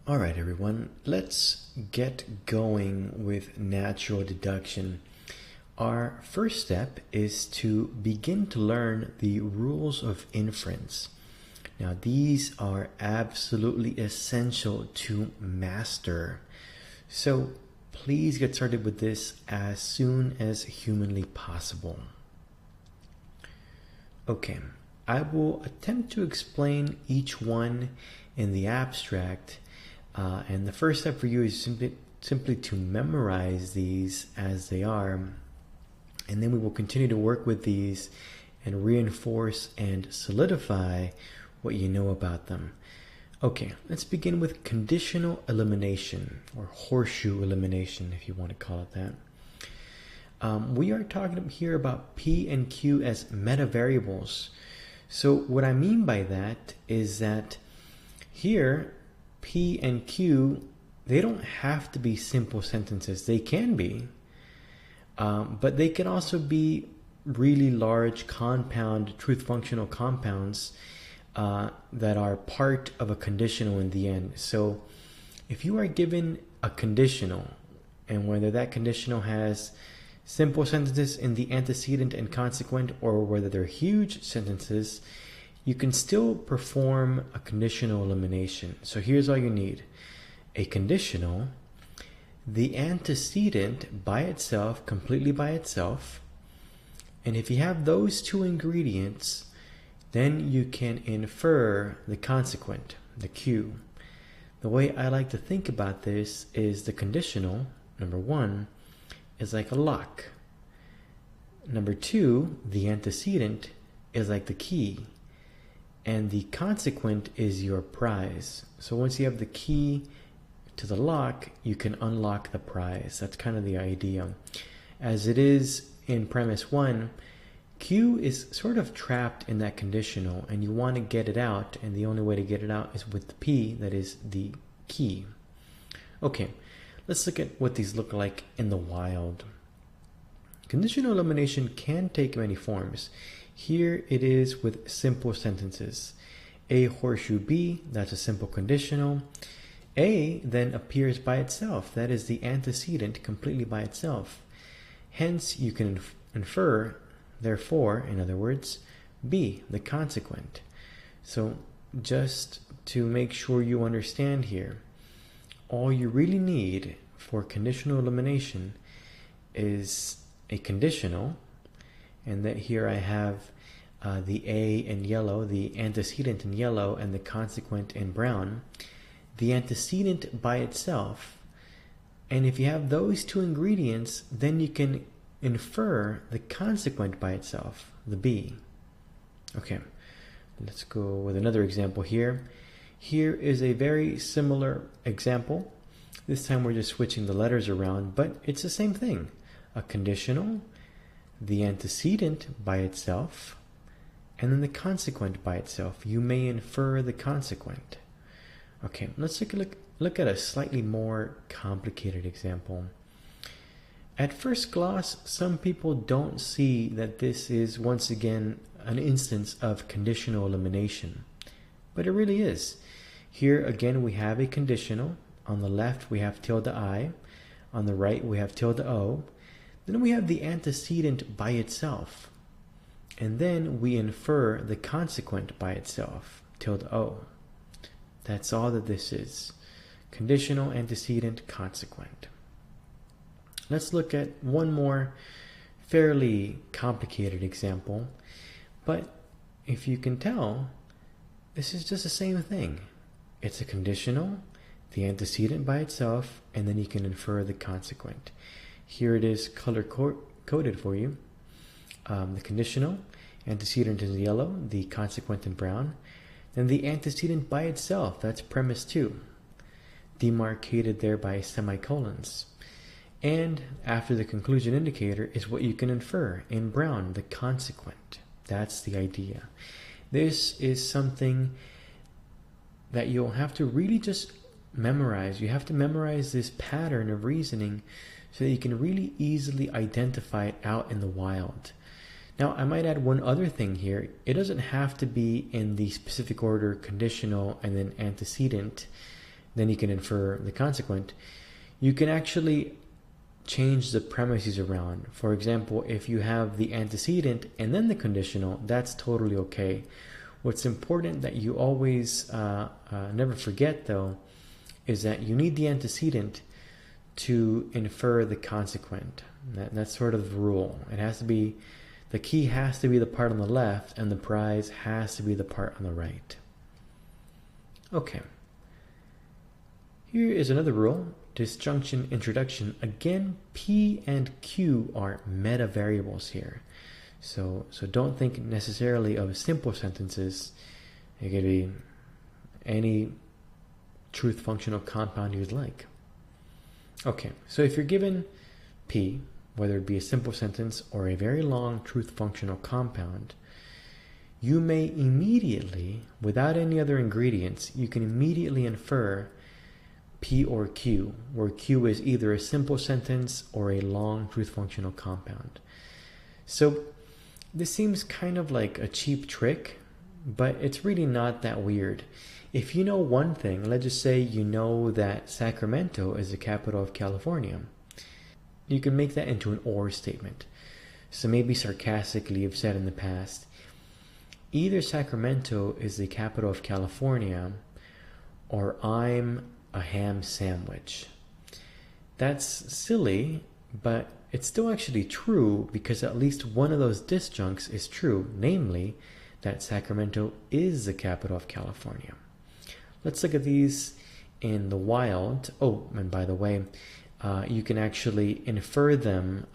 All right, everyone, let's get going with natural deduction. Our first step is to begin to learn the rules of inference. Now, these are absolutely essential to master. So please get started with this as soon as humanly possible. Okay, I will attempt to explain each one in the abstract. And the first step for you is simply to memorize these as they are. And then we will continue to work with these and reinforce and solidify what you know about them. Okay, let's begin with conditional elimination, or horseshoe elimination, if you want to call it that. We are talking here about P and Q as meta variables. So what I mean by that is that here, P and Q, they don't have to be simple sentences. They can be, but they can also be really large compound, truth functional compounds that are part of a conditional in the end. So if you are given a conditional, and whether that conditional has simple sentences in the antecedent and consequent, or whether they're huge sentences, you can still perform a conditional elimination. So here's all you need. A conditional, the antecedent by itself, completely by itself, and if you have those two ingredients, then you can infer the consequent, the Q. The way I like to think about this is the conditional, number one, is like a lock. Number two, the antecedent is like the key. And the consequent is your prize. So once you have the key to the lock, you can unlock the prize. That's kind of the idea. As it is in premise one, Q is sort of trapped in that conditional, and you want to get it out, and the only way to get it out is with the P, that is the key. Okay, let's look at what these look like in the wild. Conditional elimination can take many forms. Here it is with simple sentences. A horseshoe B, that's a simple conditional. A then appears by itself. That is the antecedent completely by itself. Hence, you can infer, therefore, in other words, B, the consequent. So just to make sure you understand here, all you really need for conditional elimination is a conditional, and that here I have the A in yellow, the antecedent in yellow, and the consequent in brown. The antecedent by itself, and if you have those two ingredients, then you can infer the consequent by itself, the B. Okay, let's go with another example here. Here is a very similar example. This time we're just switching the letters around, but it's the same thing. A conditional, the antecedent by itself, and then the consequent by itself. You may infer the consequent. Okay, let's look at a slightly more complicated example. At first glance, some people don't see that this is once again an instance of conditional elimination, but it really is. Here again we have a conditional. On the left we have tilde I, on the right we have tilde O. Then we have the antecedent by itself, and then we infer the consequent by itself, tilde O. That's all that this is. Conditional, antecedent, consequent. Let's look at one more fairly complicated example, but if you can tell, this is just the same thing. It's a conditional, the antecedent by itself, and then you can infer the consequent. Here it is color-coded for you. The conditional, antecedent in yellow, the consequent in brown. Then the antecedent by itself, that's premise 2, demarcated there by semicolons. And after the conclusion indicator is what you can infer in brown, the consequent. That's the idea. This is something that you'll have to really just memorize. You have to memorize this pattern of reasoning so that you can really easily identify it out in the wild. Now, I might add one other thing here. It doesn't have to be in the specific order conditional and then antecedent. then you can infer the consequent. You can actually change the premises around. For example, if you have the antecedent and then the conditional, that's totally okay. What's important that you always never forget, though, is that you need the antecedent to infer the consequent. That's sort of the rule. It has to be, the key has to be the part on the left, and the prize has to be the part on the right. Okay. Here is another rule, disjunction introduction. Again, P and Q are meta variables here. So don't think necessarily of simple sentences. It could be any truth functional compound you'd like. Okay, so if you're given P, whether it be a simple sentence or a very long truth functional compound, you may immediately, without any other ingredients, you can immediately infer P or Q, where Q is either a simple sentence or a long truth functional compound. So this seems kind of like a cheap trick, but it's really not that weird. If you know one thing, let's just say you know that Sacramento is the capital of California, you can make that into an or statement. So maybe sarcastically you've said in the past, either Sacramento is the capital of California or I'm a ham sandwich. That's silly, but it's still actually true because at least one of those disjuncts is true, namely that Sacramento is the capital of California. Let's look at these in the wild. Oh, and by the way, you can actually infer them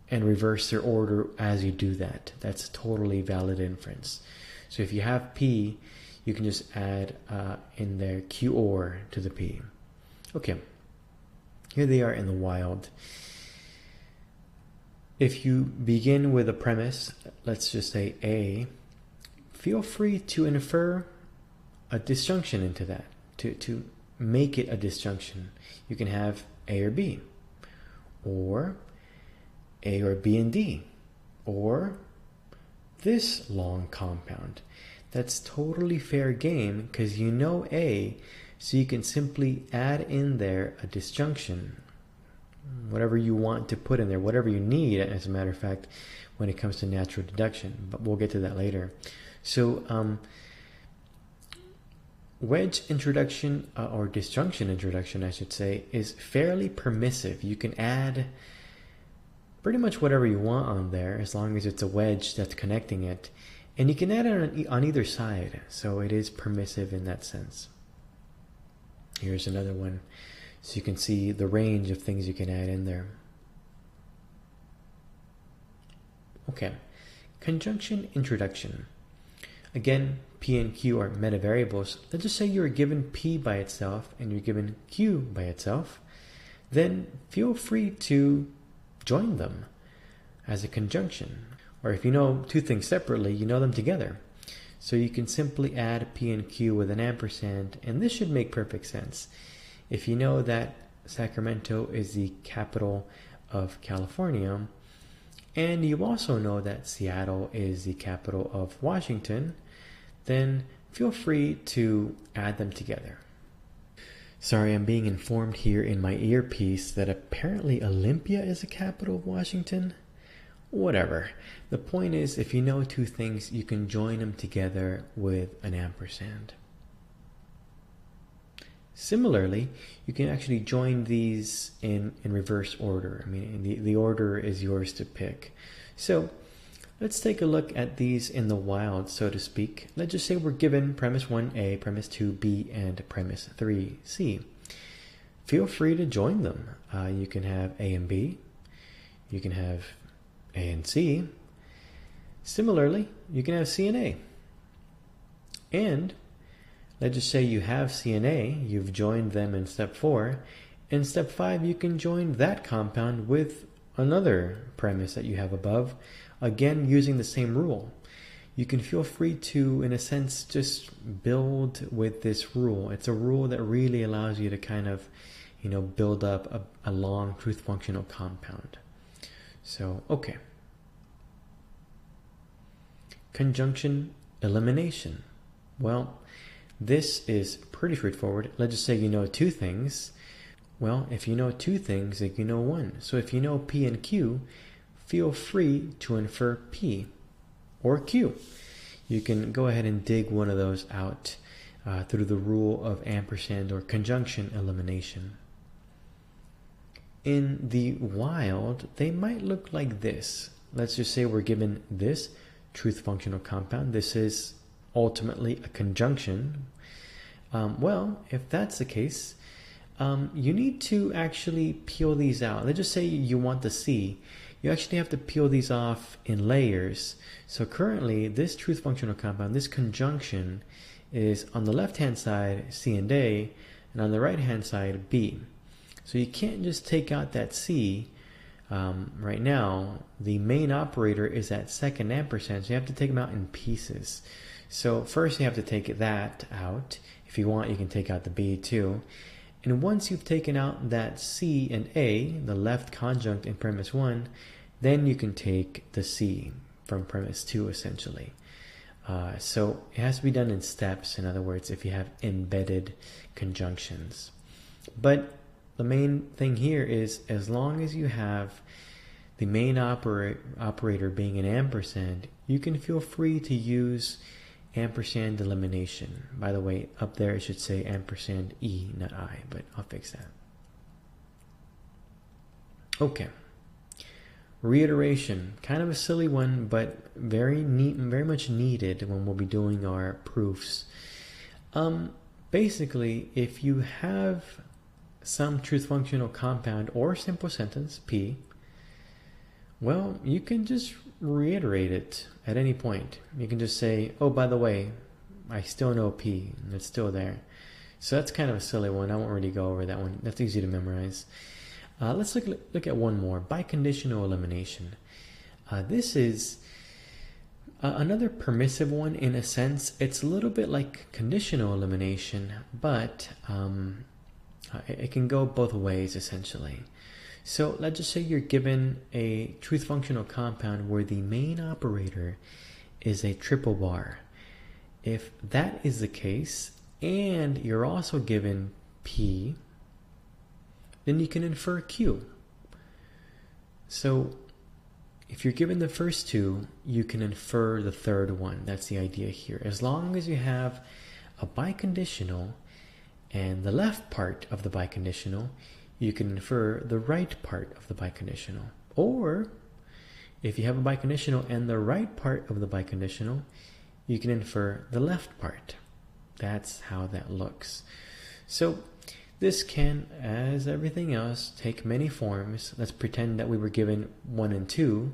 and reverse their order as you do that. That's totally valid inference. So if you have P, you can just add in there Q or to the P. Okay, here they are in the wild. If you begin with a premise, let's just say A, feel free to infer a disjunction into that, to make it a disjunction. You can have A or B, or A or B and D, or this long compound. That's totally fair game because you know A, so you can simply add in there a disjunction, whatever you want to put in there, whatever you need, as a matter of fact, when it comes to natural deduction, but we'll get to that later. So wedge introduction, or disjunction introduction, I should say, is fairly permissive. You can add pretty much whatever you want on there as long as it's a wedge that's connecting it. And you can add it on either side, so it is permissive in that sense. Here's another one, so you can see the range of things you can add in there. Okay, conjunction introduction. Again, P and Q are meta variables. Let's just say you're given P by itself and you're given Q by itself. Then feel free to join them as a conjunction. Or if you know two things separately, you know them together. So you can simply add P and Q with an ampersand, and this should make perfect sense. If you know that Sacramento is the capital of California, and you also know that Seattle is the capital of Washington, then feel free to add them together. Sorry, I'm being informed here in my earpiece that apparently Olympia is the capital of Washington. Whatever. The point is, if you know two things, you can join them together with an ampersand. Similarly, you can actually join these in reverse order. I mean, the order is yours to pick. So let's take a look at these in the wild, so to speak. Let's just say we're given premise 1A, premise 2B, and premise 3C. Feel free to join them. You can have A and B. You can have A and C. Similarly, you can have C and A. And let's just say you have C and A, you've joined them in step 4. In step 5, you can join that compound with another premise that you have above, again using the same rule. You can feel free to, in a sense, just build with this rule. It's a rule that really allows you to kind of, build up a long truth functional compound. So, okay. Conjunction elimination. Well, This is pretty straightforward. Let's just say you know two things. Well, if you know two things, then you know one. So if you know P and Q, feel free to infer P or Q. You can go ahead and dig one of those out through the rule of ampersand or conjunction elimination. In the wild, they might look like this. Let's just say we're given this truth functional compound. This is ultimately a conjunction. Well, if that's the case, you need to actually peel these out. Let's just say you want the C. You actually have to peel these off in layers. So currently, this truth functional compound, this conjunction, is on the left-hand side C and A, and on the right-hand side B. So you can't just take out that C. Right now, the main operator is at second ampersand, so you have to take them out in pieces. So first you have to take that out. If you want, you can take out the B too. And once you've taken out that C and A, the left conjunct in premise 1, then you can take the C from premise 2 essentially. So it has to be done in steps, in other words, if you have embedded conjunctions. But the main thing here is, as long as you have the main operator being an ampersand, you can feel free to use ampersand elimination. By the way, up there it should say ampersand E, not I, but I'll fix that. Okay. Reiteration, kind of a silly one, but very much needed when we'll be doing our proofs. Basically, if you have some truth functional compound or simple sentence, P, well, you can just reiterate it at any point. You can just say, oh, by the way, I still know P, and it's still there. So that's kind of a silly one. I won't really go over that one. That's easy to memorize. Let's look at one more, biconditional elimination. This is another permissive one in a sense. It's a little bit like conditional elimination, but it can go both ways essentially. So let's just say you're given a truth functional compound where the main operator is a triple bar. If that is the case, and you're also given P, then you can infer Q. So if you're given the first two, you can infer the third one. That's the idea here. As long as you have a biconditional and the left part of the biconditional, you can infer the right part of the biconditional. Or if you have a biconditional and the right part of the biconditional, you can infer the left part. That's how that looks. So this can, as everything else, take many forms. Let's pretend that we were given 1 and 2.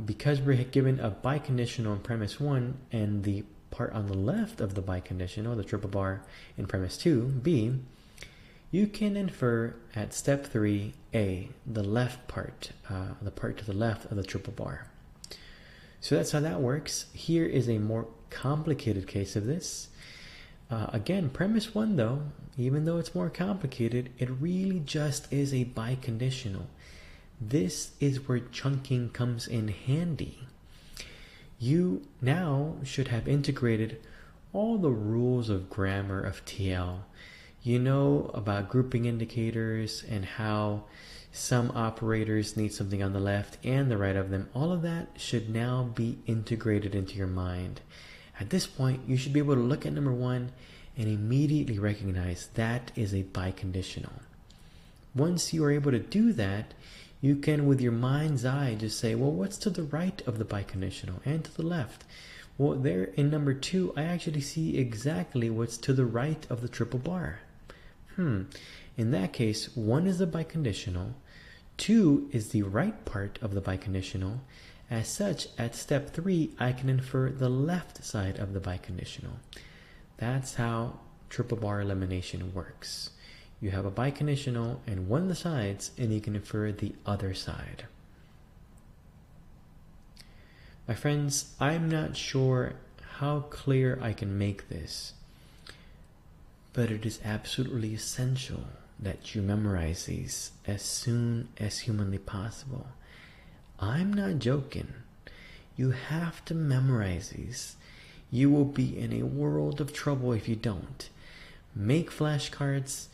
Because we're given a biconditional in premise 1 and the part on the left of the biconditional, the triple bar in premise 2, B, you can infer at step 3, A, the left part, the part to the left of the triple bar. So that's how that works. Here is a more complicated case of this. Again, premise 1 though, even though it's more complicated, it really just is a biconditional. This is where chunking comes in handy. You now should have integrated all the rules of grammar of TL. You know about grouping indicators and how some operators need something on the left and the right of them. All of that should now be integrated into your mind. At this point, you should be able to look at number 1 and immediately recognize that is a biconditional. Once you are able to do that, you can, with your mind's eye, just say, well, what's to the right of the biconditional and to the left? Well, there in number 2, I actually see exactly what's to the right of the triple bar. In that case, 1 is the biconditional, 2 is the right part of the biconditional. As such, at step 3, I can infer the left side of the biconditional. That's how triple bar elimination works. You have a biconditional and one of the sides, and you can infer the other side. My friends, I'm not sure how clear I can make this, but it is absolutely essential that you memorize these as soon as humanly possible. I'm not joking. You have to memorize these. You will be in a world of trouble if you don't. Make flashcards,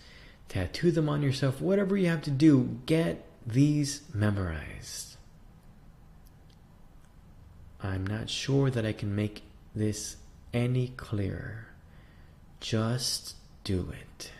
tattoo them on yourself, whatever you have to do, get these memorized. I'm not sure that I can make this any clearer. Just do it.